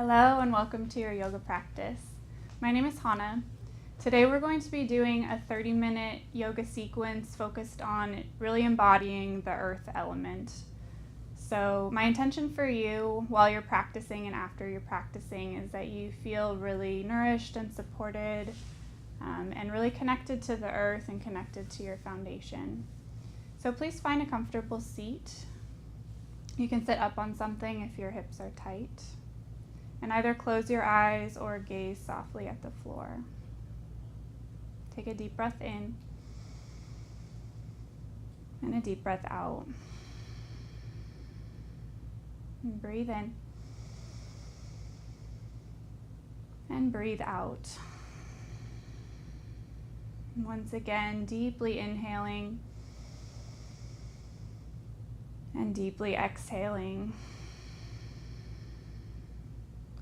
Hello and welcome to your yoga practice. My name is Hana. Today we're going to be doing a 30-minute yoga sequence focused on really embodying the earth element. So my intention for you while you're practicing and after you're practicing is that you feel really nourished and supported and really connected to the earth and connected to your foundation. So please find a comfortable seat. You can sit up on something if your hips are tight. And either close your eyes or gaze softly at the floor. Take a deep breath in and a deep breath out. And breathe in and breathe out. Once again, deeply inhaling and deeply exhaling.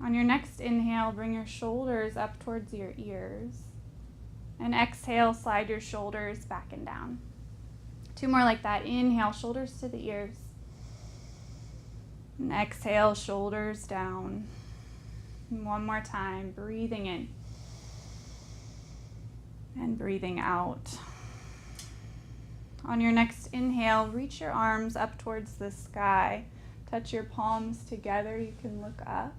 On your next inhale, bring your shoulders up towards your ears. And exhale, slide your shoulders back and down. Two more like that. Inhale, shoulders to the ears. And exhale, shoulders down. And one more time, breathing in. And breathing out. On your next inhale, reach your arms up towards the sky. Touch your palms together. You can look up.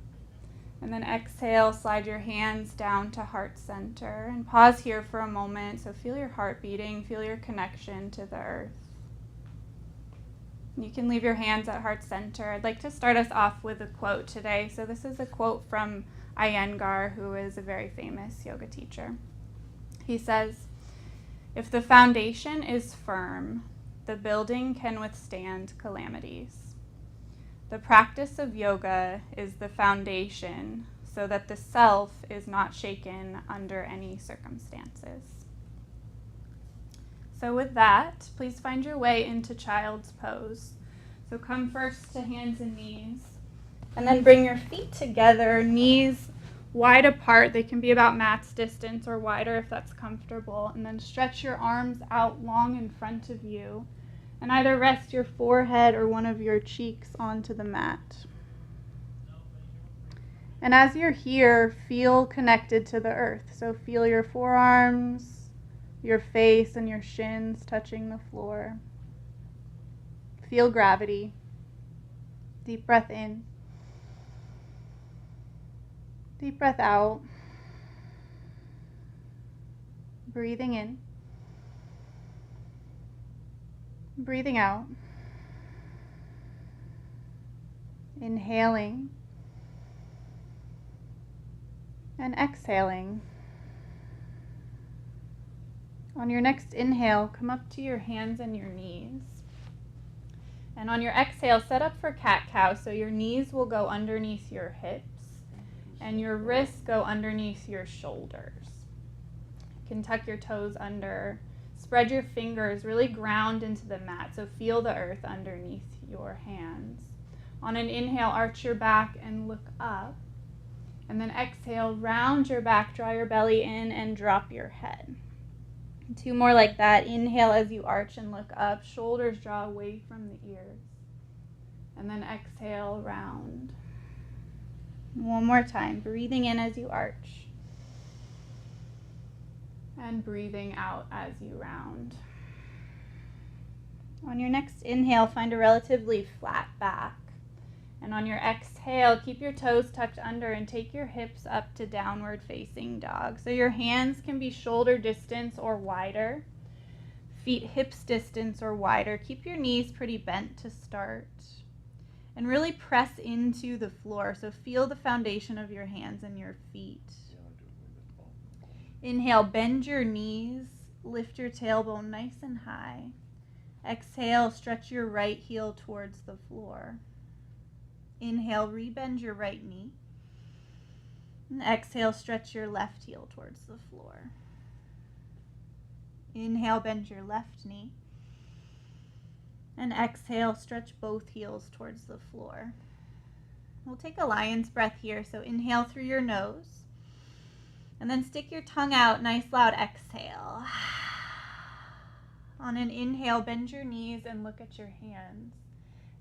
And then exhale, slide your hands down to heart center and pause here for a moment. So feel your heart beating, feel your connection to the earth. You can leave your hands at heart center. I'd like to start us off with a quote today. So this is a quote from Iyengar, who is a very famous yoga teacher. He says, "If the foundation is firm, the building can withstand calamities. The practice of yoga is the foundation so that the self is not shaken under any circumstances." So with that, please find your way into child's pose. So come first to hands and knees, and then bring your feet together, knees wide apart. They can be about mat's distance or wider if that's comfortable. And then stretch your arms out long in front of you. And either rest your forehead or one of your cheeks onto the mat. And as you're here, feel connected to the earth. So feel your forearms, your face, and your shins touching the floor. Feel gravity. Deep breath in. Deep breath out. Breathing in. Breathing out. Inhaling. And exhaling. On your next inhale, come up to your hands and your knees. And on your exhale, set up for cat-cow. So your knees will go underneath your hips and your wrists go underneath your shoulders. You can tuck your toes under. Spread your fingers, really ground into the mat, so feel the earth underneath your hands. On an inhale, arch your back and look up. And then exhale, round your back, draw your belly in, and drop your head. Two more like that. Inhale as you arch and look up. Shoulders draw away from the ears. And then exhale, round. One more time. Breathing in as you arch. And breathing out as you round. On your next inhale, find a relatively flat back. And on your exhale, keep your toes tucked under and take your hips up to downward facing dog. So your hands can be shoulder distance or wider, feet hips distance or wider. Keep your knees pretty bent to start. And really press into the floor. So feel the foundation of your hands and your feet. Inhale, bend your knees, lift your tailbone nice and high. Exhale, stretch your right heel towards the floor. Inhale, rebend your right knee. And exhale, stretch your left heel towards the floor. Inhale, bend your left knee. And exhale, stretch both heels towards the floor. We'll take a lion's breath here. So inhale through your nose. And then stick your tongue out, nice loud exhale. On an inhale, bend your knees and look at your hands.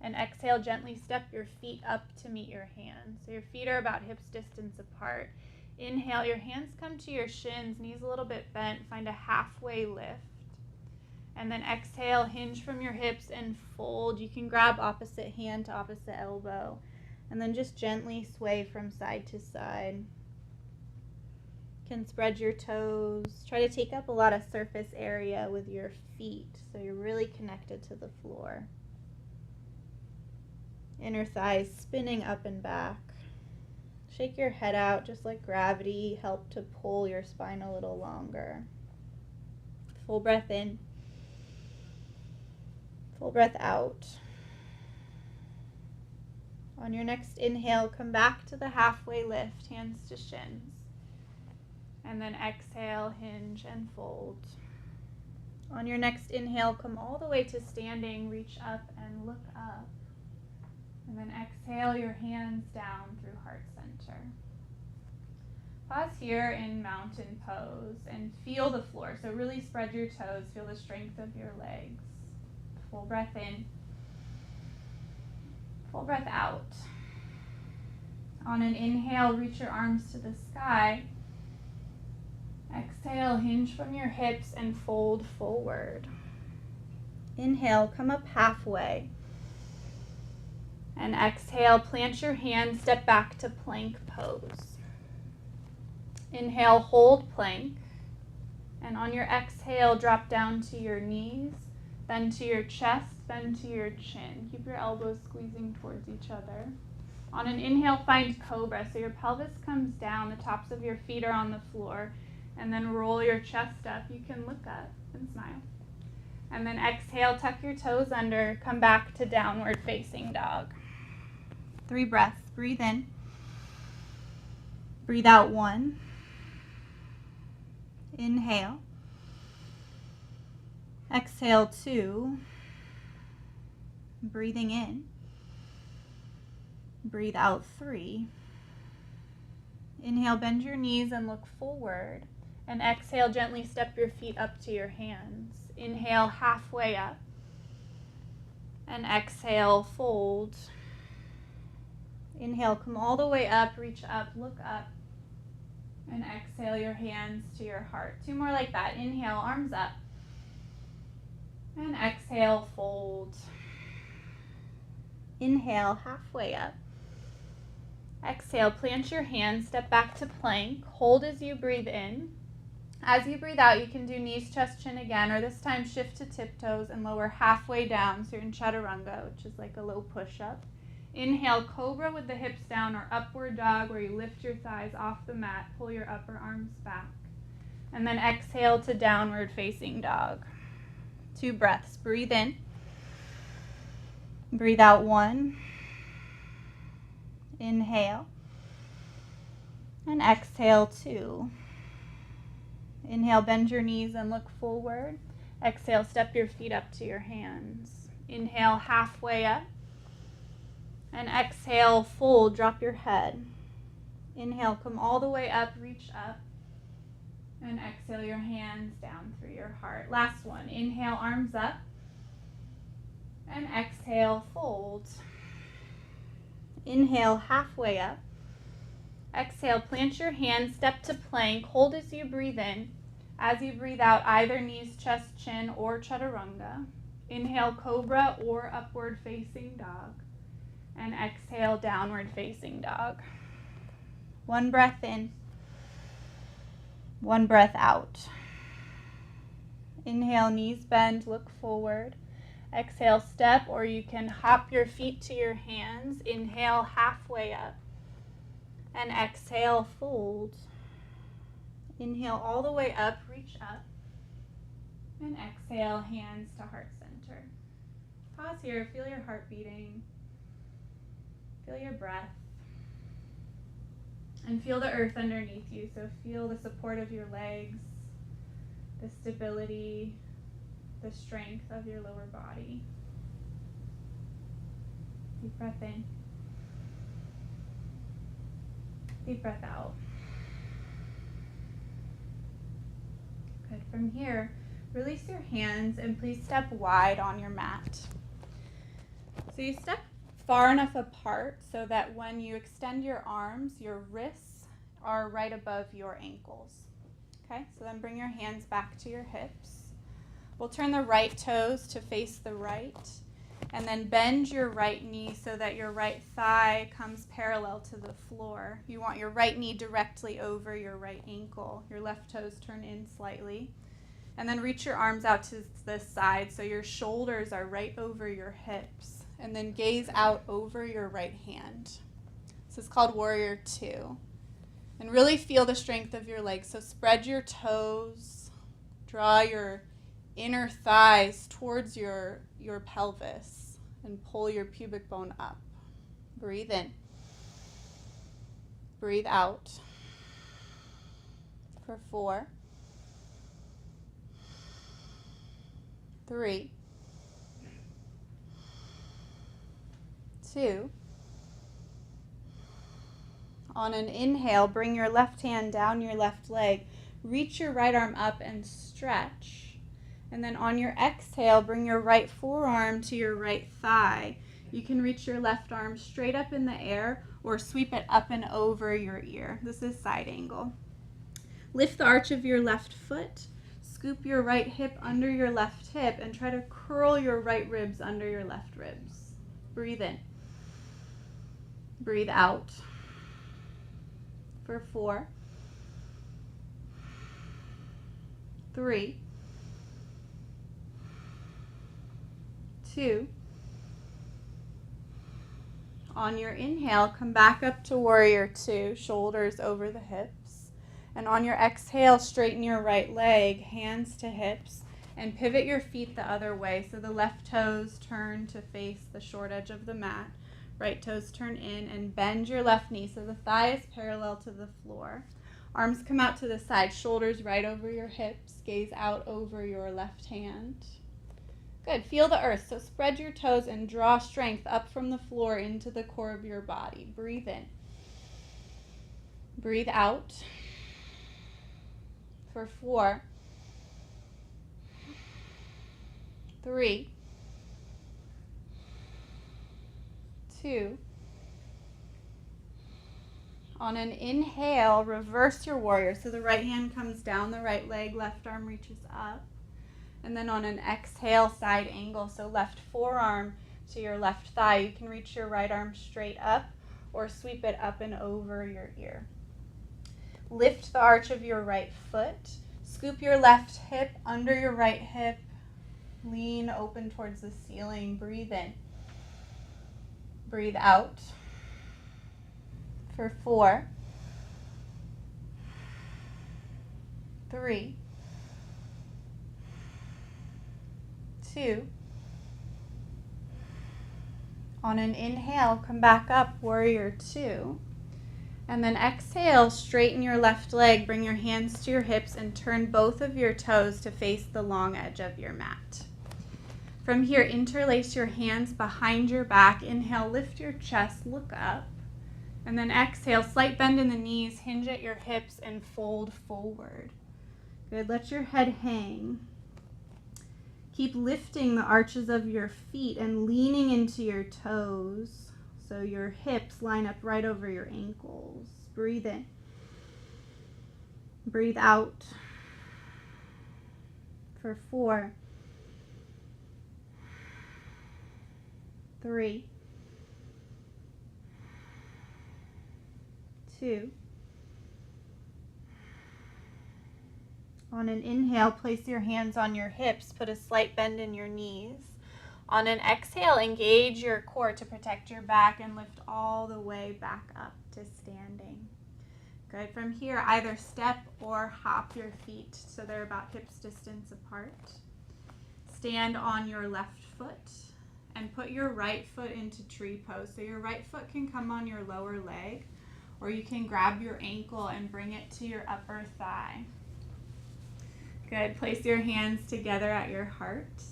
And exhale, gently step your feet up to meet your hands. So your feet are about hips distance apart. Inhale, your hands come to your shins, knees a little bit bent, find a halfway lift. And then exhale, hinge from your hips and fold. You can grab opposite hand to opposite elbow. And then just gently sway from side to side. You can spread your toes. Try to take up a lot of surface area with your feet so you're really connected to the floor. Inner thighs spinning up and back. Shake your head out, just let gravity help to pull your spine a little longer. Full breath in. Full breath out. On your next inhale, come back to the halfway lift, hands to shins. And then exhale, hinge and fold. On your next inhale, come all the way to standing, reach up and look up. And then exhale your hands down through heart center. Pause here in mountain pose and feel the floor. So really spread your toes, feel the strength of your legs. Full breath in. Full breath out. On an inhale, reach your arms to the sky. Exhale, hinge from your hips and fold forward. Inhale, come up halfway. And exhale, plant your hands, step back to plank pose. Inhale, hold plank. And on your exhale, drop down to your knees, then to your chest, then to your chin. Keep your elbows squeezing towards each other. On an inhale, find cobra. So your pelvis comes down, the tops of your feet are on the floor, and then roll your chest up. You can look up and smile. And then exhale, tuck your toes under, come back to downward facing dog. 3 breaths. Breathe in. Breathe out 1. Inhale. Exhale 2. Breathing in. Breathe out 3. Inhale, bend your knees and look forward. And exhale, gently step your feet up to your hands. Inhale, halfway up. And exhale, fold. Inhale, come all the way up, reach up, look up. And exhale your hands to your heart. 2 more like that. Inhale, arms up. And exhale, fold. Inhale, halfway up. Exhale, plant your hands, step back to plank. Hold as you breathe in. As you breathe out, you can do knees, chest, chin again, or this time shift to tiptoes and lower halfway down. So you're in chaturanga, which is like a low push-up. Inhale, cobra with the hips down, or upward dog where you lift your thighs off the mat, pull your upper arms back. And then exhale to downward facing dog. 2 breaths. Breathe in. Breathe out 1. Inhale. And exhale 2. Inhale, bend your knees and look forward. Exhale, step your feet up to your hands. Inhale, halfway up. And exhale, fold, drop your head. Inhale, come all the way up, reach up. And exhale your hands down through your heart. Last one. Inhale, arms up. And exhale, fold. Inhale, halfway up. Exhale, plant your hands, step to plank. Hold as you breathe in. As you breathe out, either knees, chest, chin, or chaturanga. Inhale, cobra or upward facing dog. And exhale, downward facing dog. 1 breath in. 1 breath out. Inhale, knees bend, look forward. Exhale, step, or you can hop your feet to your hands. Inhale, halfway up. And exhale, fold. Inhale all the way up, reach up. And exhale, hands to heart center. Pause here, feel your heart beating. Feel your breath. And feel the earth underneath you. So feel the support of your legs, the stability, the strength of your lower body. Deep breath in. Deep breath out. Good. From here, release your hands and please step wide on your mat. So you step far enough apart so that when you extend your arms, your wrists are right above your ankles. Okay, so then bring your hands back to your hips. We'll turn the right toes to face the right, and then bend your right knee so that your right thigh comes parallel to the floor. You want your right knee directly over your right ankle. Your left toes turn in slightly. And then reach your arms out to the side so your shoulders are right over your hips. And then gaze out over your right hand. This is called Warrior 2. And really feel the strength of your legs. So spread your toes. Draw your inner thighs towards your pelvis. And pull your pubic bone up. Breathe in. Breathe out. For 4. 3, 2. On an inhale, bring your left hand down your left leg. Reach your right arm up and stretch. And then on your exhale, bring your right forearm to your right thigh. You can reach your left arm straight up in the air or sweep it up and over your ear. This is side angle. Lift the arch of your left foot. Scoop your right hip under your left hip and try to curl your right ribs under your left ribs. Breathe in. Breathe out. For 4, 3, 2. On your inhale, come back up to Warrior 2, shoulders over the hips. And on your exhale, straighten your right leg, hands to hips, and pivot your feet the other way. So the left toes turn to face the short edge of the mat. Right toes turn in and bend your left knee so the thigh is parallel to the floor. Arms come out to the side, shoulders right over your hips, gaze out over your left hand. Good, feel the earth. So spread your toes and draw strength up from the floor into the core of your body. Breathe in. Breathe out. For 4, 3, 2. On an inhale, reverse your warrior. So the right hand comes down the right leg, left arm reaches up. And then on an exhale, side angle. So left forearm to your left thigh. You can reach your right arm straight up or sweep it up and over your ear. Lift the arch of your right foot. Scoop your left hip under your right hip. Lean open towards the ceiling. Breathe in. Breathe out. For 4, 3, 2. On an inhale, come back up, Warrior 2. And then exhale, straighten your left leg, bring your hands to your hips, and turn both of your toes to face the long edge of your mat. From here, interlace your hands behind your back. Inhale, lift your chest, look up. And then exhale, slight bend in the knees, hinge at your hips, and fold forward. Good, let your head hang. Keep lifting the arches of your feet and leaning into your toes. So your hips line up right over your ankles. Breathe in. Breathe out. For 4, 3, 2. On an inhale, place your hands on your hips. Put a slight bend in your knees. On an exhale, engage your core to protect your back and lift all the way back up to standing. Good. From here, either step or hop your feet so they're about hips distance apart. Stand on your left foot and put your right foot into tree pose. So your right foot can come on your lower leg, or you can grab your ankle and bring it to your upper thigh. Good. Place your hands together at your heart.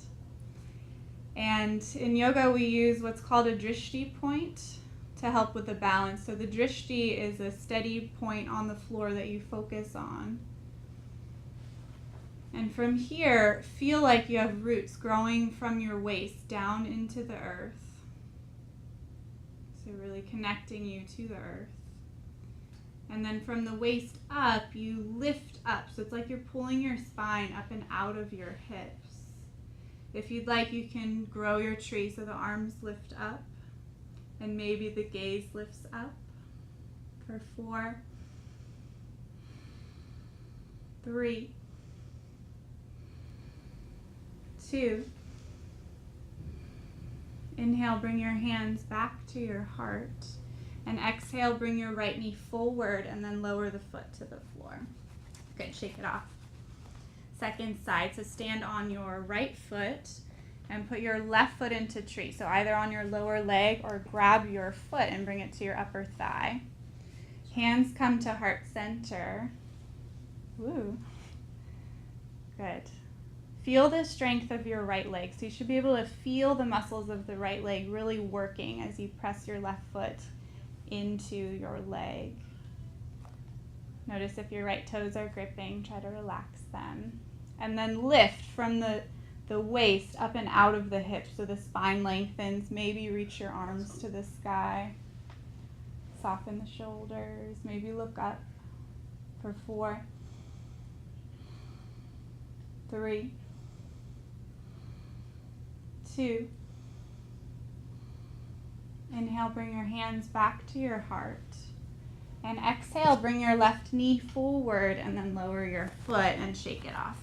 And in yoga, we use what's called a drishti point to help with the balance. So the drishti is a steady point on the floor that you focus on. And from here, feel like you have roots growing from your waist down into the earth. So really connecting you to the earth. And then from the waist up, you lift up. So it's like you're pulling your spine up and out of your hips. If you'd like, you can grow your tree so the arms lift up and maybe the gaze lifts up for 4, 3, 2. Inhale, bring your hands back to your heart. And exhale, bring your right knee forward and then lower the foot to the floor. Good, shake it off. Second side, so stand on your right foot and put your left foot into tree. So either on your lower leg or grab your foot and bring it to your upper thigh. Hands come to heart center. Woo. Good. Feel the strength of your right leg. So you should be able to feel the muscles of the right leg really working as you press your left foot into your leg. Notice if your right toes are gripping, try to relax them. And then lift from the waist up and out of the hips so the spine lengthens. Maybe reach your arms to the sky. Soften the shoulders. Maybe look up for 4, 3, 2. Inhale, bring your hands back to your heart. And exhale, bring your left knee forward and then lower your foot and shake it off.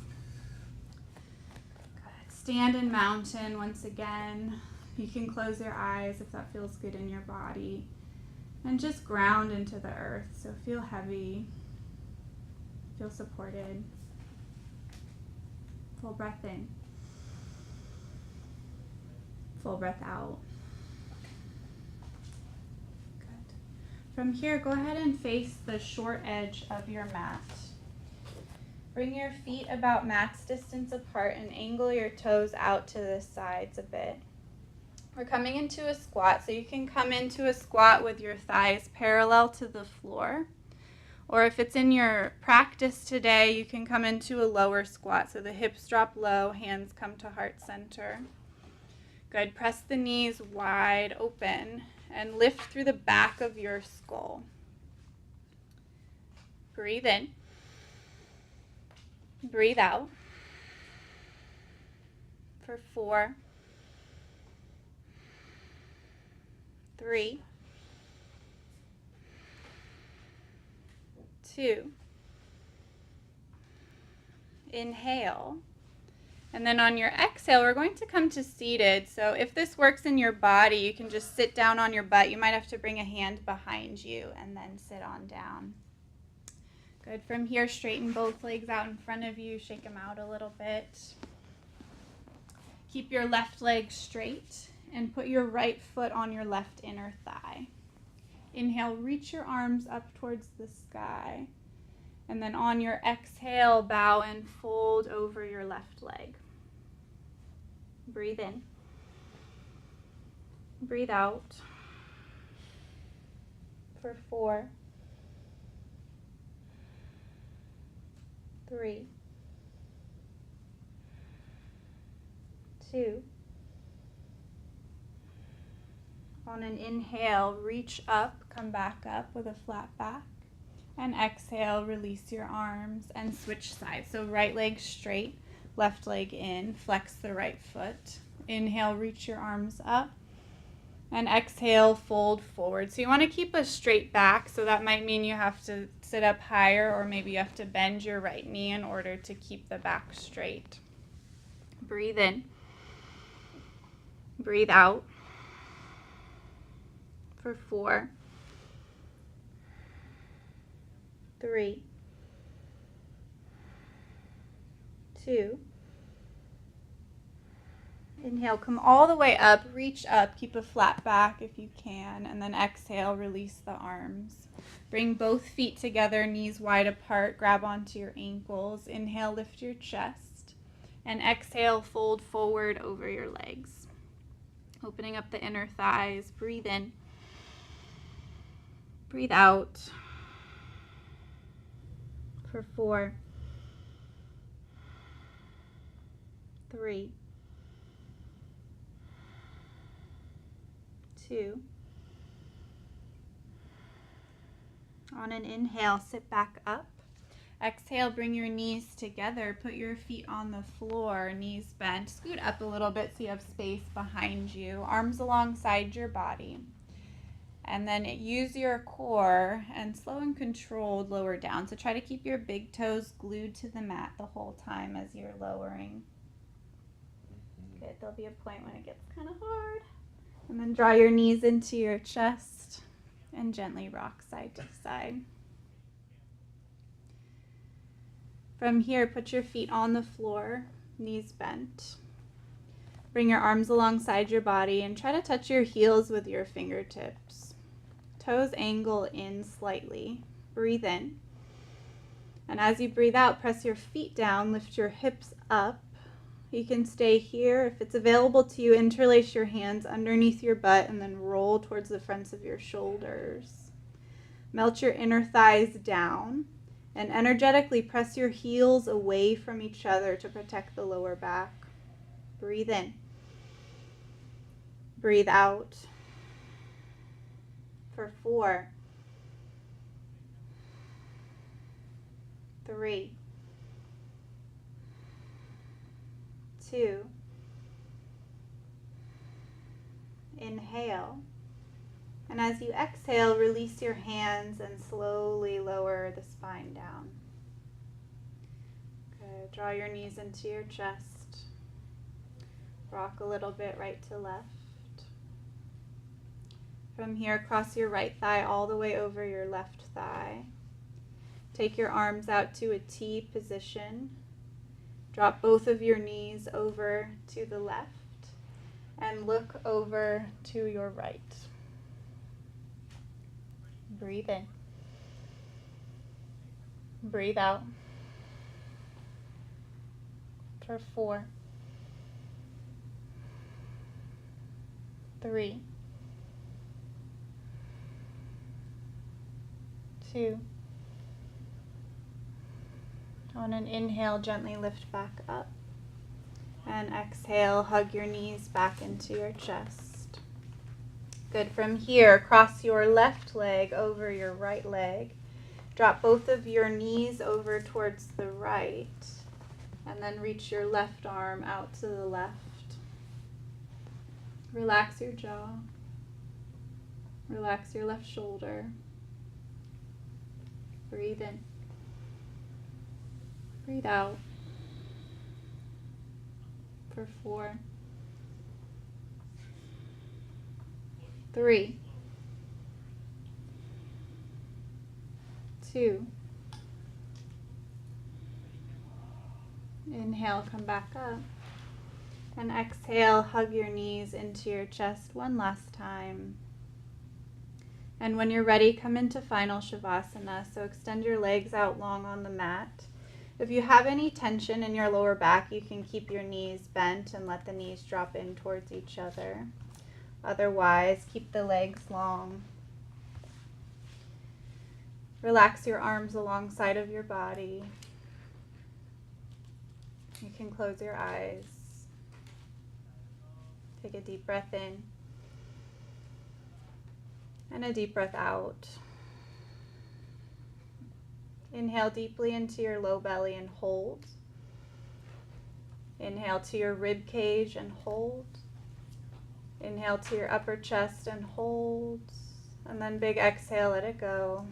Good. Stand in mountain once again. You can close your eyes if that feels good in your body. And just ground into the earth. So feel heavy. Feel supported. Full breath in. Full breath out. Good. From here, go ahead and face the short edge of your mat. Bring your feet about mat's distance apart and angle your toes out to the sides a bit. We're coming into a squat, so you can come into a squat with your thighs parallel to the floor. Or if it's in your practice today, you can come into a lower squat. So the hips drop low, hands come to heart center. Good. Press the knees wide open and lift through the back of your skull. Breathe in. Breathe out. For 4, 3, 2. Inhale. And then on your exhale, we're going to come to seated. So if this works in your body, you can just sit down on your butt. You might have to bring a hand behind you and then sit on down. Good. From here, straighten both legs out in front of you. Shake them out a little bit. Keep your left leg straight and put your right foot on your left inner thigh. Inhale, reach your arms up towards the sky. And then on your exhale, bow and fold over your left leg. Breathe in. Breathe out. For 4, 3, 2. On an inhale, reach up, come back up with a flat back. And exhale, release your arms and switch sides. So right leg straight, left leg in, flex the right foot. Inhale, reach your arms up. And exhale, fold forward. So you want to keep a straight back. So that might mean you have to sit up higher, or maybe you have to bend your right knee in order to keep the back straight. Breathe in. Breathe out. For 4, 3, 2. Inhale, come all the way up, reach up, keep a flat back if you can, and then exhale, release the arms. Bring both feet together, knees wide apart, grab onto your ankles. Inhale, lift your chest, and exhale, fold forward over your legs. Opening up the inner thighs, breathe in. Breathe out. For 4, 3, 2. On an inhale, sit back up. Exhale, bring your knees together. Put your feet on the floor, knees bent. Scoot up a little bit so you have space behind you. Arms alongside your body. And then use your core and slow and controlled lower down. So try to keep your big toes glued to the mat the whole time as you're lowering. Good. There'll be a point when it gets kind of hard. And then draw your knees into your chest and gently rock side to side. From here, put your feet on the floor, knees bent. Bring your arms alongside your body and try to touch your heels with your fingertips. Toes angle in slightly. Breathe in. And as you breathe out, press your feet down, lift your hips up. You can stay here. If it's available to you, interlace your hands underneath your butt and then roll towards the fronts of your shoulders. Melt your inner thighs down and energetically press your heels away from each other to protect the lower back. Breathe in. Breathe out. For 4, 3, 2, inhale. And as you exhale, release your hands and slowly lower the spine down. Good. Draw your knees into your chest. Rock a little bit right to left. From here, cross your right thigh all the way over your left thigh. Take your arms out to a T position. Drop both of your knees over to the left and look over to your right. Breathe in. Breathe out. For 4, 3, 2. On an inhale, gently lift back up. And exhale, hug your knees back into your chest. Good. From here, cross your left leg over your right leg. Drop both of your knees over towards the right. And then reach your left arm out to the left. Relax your jaw. Relax your left shoulder. Breathe in. Breathe out. For 4, 3, 2. Inhale, come back up. And exhale, hug your knees into your chest one last time. And when you're ready, come into final Shavasana. So extend your legs out long on the mat. If you have any tension in your lower back, you can keep your knees bent and let the knees drop in towards each other. Otherwise, keep the legs long. Relax your arms alongside of your body. You can close your eyes. Take a deep breath in and a deep breath out. Inhale deeply into your low belly and hold. Inhale to your rib cage and hold. Inhale to your upper chest and hold. And then big exhale, let it go.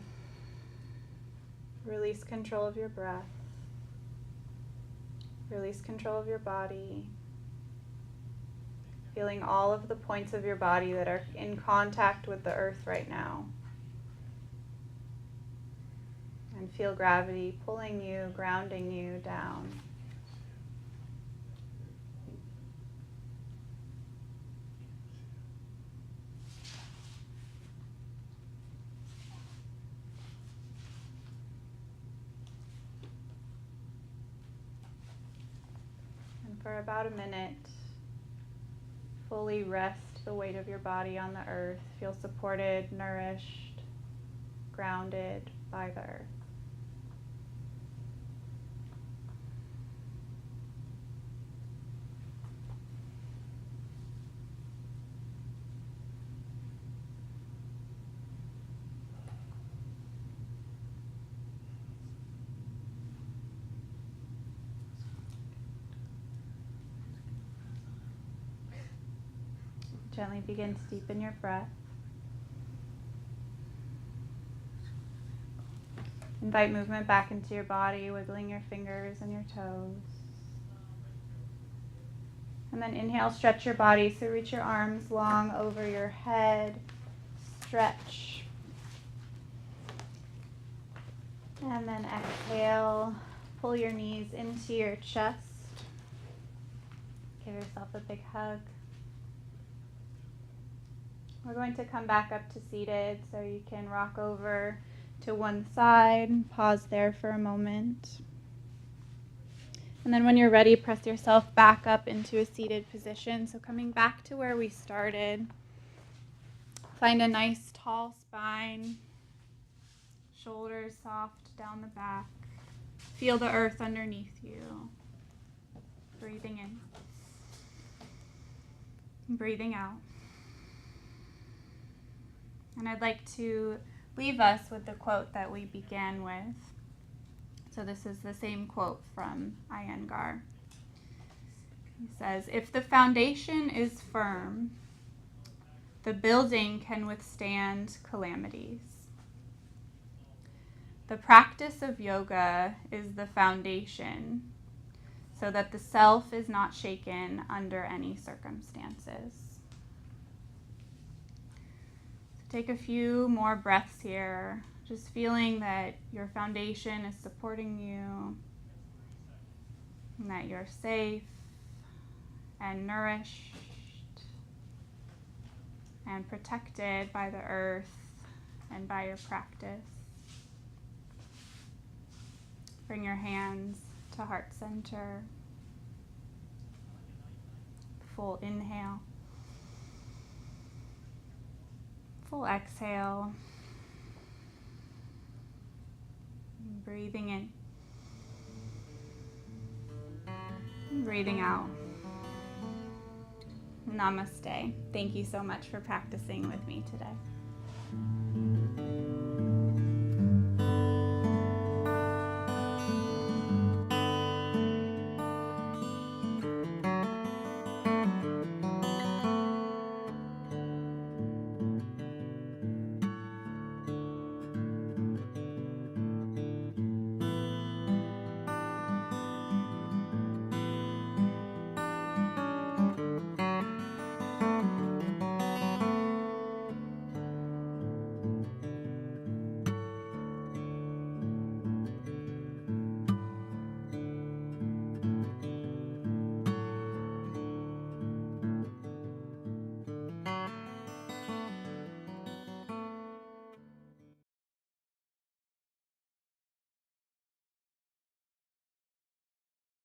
Release control of your breath. Release control of your body. Feeling all of the points of your body that are in contact with the earth right now. And feel gravity pulling you, grounding you down. And for about a minute, fully rest the weight of your body on the earth. Feel supported, nourished, grounded by the earth. Gently begin to deepen your breath. Invite movement back into your body, wiggling your fingers and your toes. And then inhale, stretch your body. So reach your arms long over your head. Stretch. And then exhale, pull your knees into your chest. Give yourself a big hug. We're going to come back up to seated, so you can rock over to one side. Pause there for a moment. And then when you're ready, press yourself back up into a seated position. So coming back to where we started. Find a nice tall spine. Shoulders soft down the back. Feel the earth underneath you. Breathing in. Breathing out. And I'd like to leave us with the quote that we began with. So this is the same quote from Iyengar. He says, "If the foundation is firm, the building can withstand calamities. The practice of yoga is the foundation so that the self is not shaken under any circumstances." So take a few more breaths here, just feeling that your foundation is supporting you and that you're safe and nourished and protected by the earth and by your practice. Bring your hands to heart center. Full inhale. Full exhale. Breathing in. Breathing out. Namaste. Thank you so much for practicing with me today.